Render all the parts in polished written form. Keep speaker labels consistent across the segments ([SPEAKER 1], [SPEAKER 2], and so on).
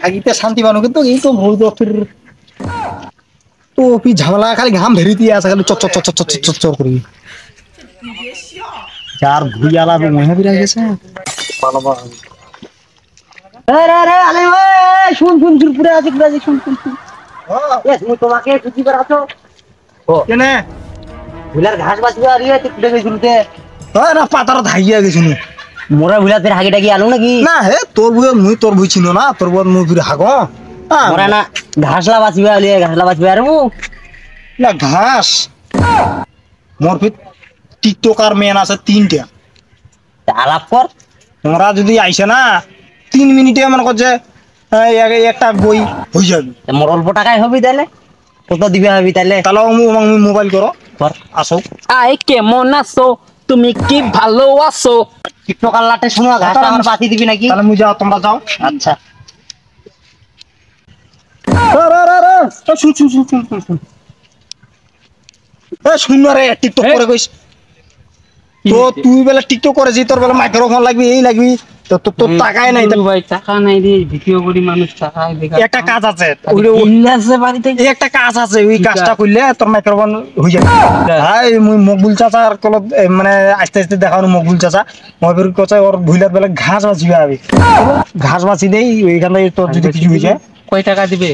[SPEAKER 1] আগিতে শান্তি পানো কিন্তু এই তো ভুল তো ফির তো ফি ঝামেলা খালি ঘাম ভেরি দিয়ে আছে খালি চট চট চট চট চট চট করি চার ভুইয়ালা মহে বিরা গেছে পালবা
[SPEAKER 2] আরে আলে ওই শুন পুরো আছে শুন এস মু তোমাকে খুঁজি বেড়াছো ও
[SPEAKER 1] কেনে
[SPEAKER 2] ভুলার ঘাস বাঁচবে আর ইয়ে তুই দেখে শুনতে
[SPEAKER 1] না পাতার ধাইয়া গেছিল
[SPEAKER 2] মোরা ভুলাতে হাগিটা কি আলো নাকি
[SPEAKER 1] না হে তোর বুয়ে মুই তোর বুই ছিল না তোর বুয়ে মুই ফিরে হাগো
[SPEAKER 2] মোরা না ঘাসলা বাঁচবে আলে ঘাসলা বাঁচবে আর মু
[SPEAKER 1] না ঘাস মোর ফির টিকটকার মেন আছে 3টা
[SPEAKER 2] আলাপ কর
[SPEAKER 1] তোমরা যদি আইছে না 3 মিনিটে মনে করছে একটা বই হয়ে যাবে
[SPEAKER 2] মোর অল্প টাকায় হবে তাহলে কত দিবে হবে তাহলে
[SPEAKER 1] তাহলে আমি মোবাইল করো
[SPEAKER 2] কর
[SPEAKER 1] আসো
[SPEAKER 3] আই কেমন আছো তুমি কি ভালো আছো
[SPEAKER 2] টিকটকার লাটে শুনো ঘাসটা আমার বাতি দিবি নাকি
[SPEAKER 1] তাহলে মুই যাও তোমরা যাও
[SPEAKER 2] আচ্ছা
[SPEAKER 1] শুন রে টিকটক করে কইস তো তুই বেলা টিকটক করে তোর বেলা মাইক্রোফোন লাগবি এই লাগবি তো তোর টাকাই নাই
[SPEAKER 3] ভাই টাকা নাই রে ভিডিও করি মানুষ টাকা
[SPEAKER 1] একটা কাজ আছে
[SPEAKER 3] আছে বাড়িতে
[SPEAKER 1] একটা কাজ আছে ওই কাজটা করলে তোর মাইক্রোফোন হয়ে যাবে ভাই মুই মকবুল চাচার কলত মানে আস্তে আস্তে দেখানো মকবুল চাচা মহাবীর কথা ওর ভুইলার বেলা ঘাস বাঁচিবে আমি ঘাস বাঁচি দেই ওইখান থেকে তোর যদি কিছু হয়ে যায়
[SPEAKER 3] কয় টাকা দিবে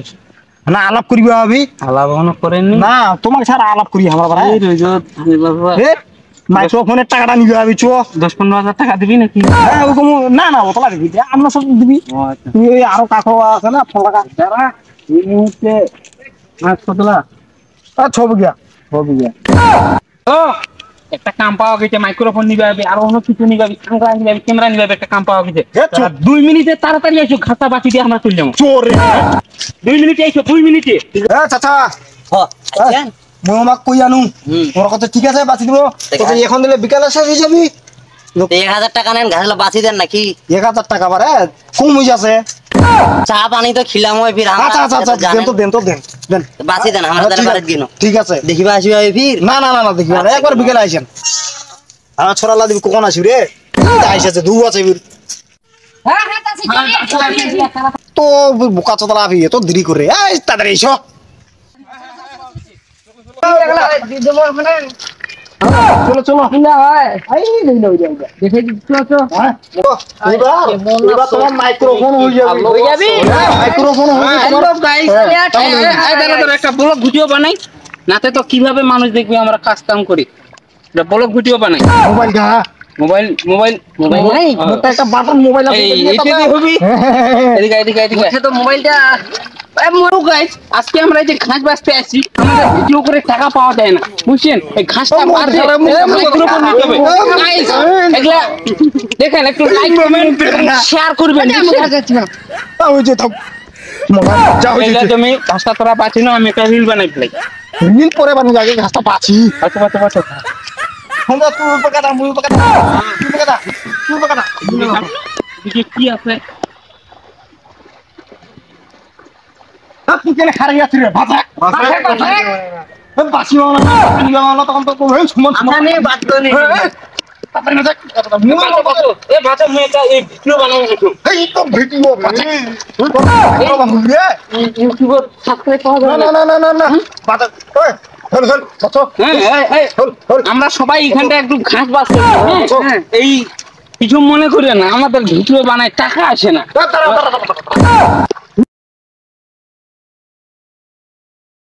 [SPEAKER 1] না আলাপ করিবে আমি
[SPEAKER 3] আলাপ এখনো করেননি
[SPEAKER 1] না তোমাকে ছাড়া আলাপ করি আমার মাইক্রোফোনের টাকাটা নিবে আমি চো
[SPEAKER 3] 10-15 হাজার টাকা দিবি নাকি
[SPEAKER 1] না ওতলা দিবি আমরা সব দিবি তুই ওই আরো কাকো আছে না 15 টাকা
[SPEAKER 3] এই মুহূর্তে মাছ কতলা
[SPEAKER 1] ছবি গিয়া
[SPEAKER 3] ও একটা কাম পাওয়া গেছে মাইক্রোফোন নিবে আর অন্য কিছু নিবে ক্যামেরা নিবে একটা কাম পাওয়া গেছে 2 মিনিটে তাড়াতাড়ি আইসো খাতা বাকি দিয়ে আমরা চলে যাবো
[SPEAKER 1] চোরে
[SPEAKER 3] 2 মিনিটে আইসো 2 মিনিটে
[SPEAKER 1] চাচা
[SPEAKER 2] আচ্ছা
[SPEAKER 1] মই আমাক কই আনো ওর কথা ঠিক আছে বাঁচি দিব তোকে এখন দিলে বিকালে শেষ হয়ে যাবি
[SPEAKER 2] 1000 টাকা নেন ঘাসলা বাঁচি দেন নাকি
[SPEAKER 1] 1000 টাকা বারে কম হয়ে যাচ্ছে
[SPEAKER 2] চা পানি তো খিলাম হয় ফির
[SPEAKER 1] আচ্ছা দেন
[SPEAKER 2] বাঁচি দেন আমরা তার বাড়িতে গিনো
[SPEAKER 1] ঠিক আছে
[SPEAKER 2] দেখিবা আসবি হয় ফির
[SPEAKER 1] না দেখিবা না একবার বিকেলে আইছেন আমার ছোড়ালা দিবি কখন আসবি রে আইসাছে দু আছে ফির তো বোকা চোদলা আবি তো দেরি করে এই তাড়াতাড়ি এসো চলো দেখে তোমার মাইক্রোফোন হয়ে যাবে মাইক্রোফোন
[SPEAKER 3] একটা ব্লগ ভিডিও বানাই নাতে তো কিভাবে মানুষ দেখবে আমরা কাজ কাম করি ব্লগ ভিডিও বানাই মোবাইল নাই
[SPEAKER 1] একটা বাটন মোবাইল আছে
[SPEAKER 3] এদিকে তো মোবাইলটা আজকে আমরা এই যে ঘাস বাঁচতে আসছি আমাদের ভিডিও করে টাকা পাওয়া যায় না বুঝছেন এই ঘাসটা দেখেন একটু লাইক কমেন্ট শেয়ার করবেন তুমি ঘাসটা তোরা পাচ্ছি না আমি একটা রিল বানাই ফেলাই
[SPEAKER 1] রিল পরে বানাই আগে ঘাসটা পাচ্ছি
[SPEAKER 3] আচ্ছা কি আছে
[SPEAKER 1] তুই কেন খারাই আছিস রে ভাষা বাসি তখন তো সুমন
[SPEAKER 3] আমরা সবাই এখানটা একটু ঘাস বাঁচতে এই কিছু মনে করি না আমাদের ভিডিও বানায় টাকা আসে না